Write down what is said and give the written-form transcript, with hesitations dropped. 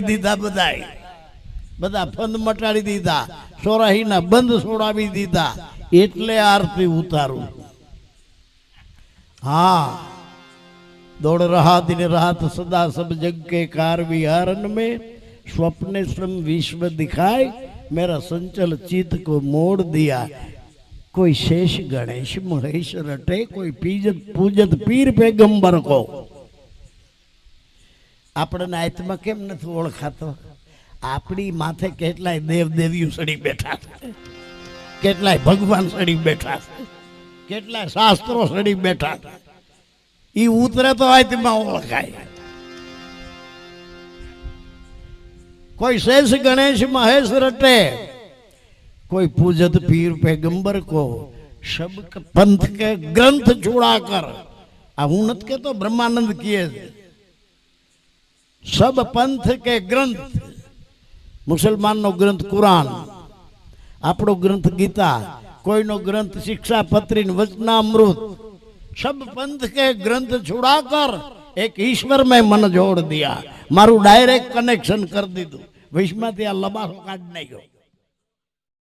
દીધા બધા ફંદ મટાડી દીધા, સોરાહીના બંધ છોડાવી દીધા, એટલે આરતી ઉતારું। हाँ, दौड़ रहा दिन रात सदा सब जग के कार विहारन में, स्वप्ने श्रम विश्व दिखाए, मेरा संचल चित्त को मोड़ दिया। कोई शेष गणेश महेश रटे, कोई पीजत पूजत पीर पैगंबर को। आपने आत्मा केम नहीं ओळखातो? आपणी माथे केटलाय देव देवीओ सड़ी बैठा छे, केटलाय भगवान सड़ी बैठा छे, केटलाय शास्त्रों सड़ी बैठा छे। ई उतरे तो आत्मा ओळखाय। कोई शेष गणेश महेश रटे, कोई पूजत पीर पैगंबर को। सब पंथ के ग्रंथ छुड़ाकर, हूँ नत के तो ब्रह्मानंद किए, सब पंथ के ग्रंथ, मुसलमान नो ग्रंथ कुरान, आपणो ग्रंथ गीता, कोई नो ग्रंथ शिक्षा पत्री वचनामृत, सब पंथ के ग्रंथ छुड़ाकर एक ईश्वर में मन जोड़ दिया। मारू डायरेक्ट कनेक्शन कर दीधु, विश्व में लबासो काट नहीं गयो।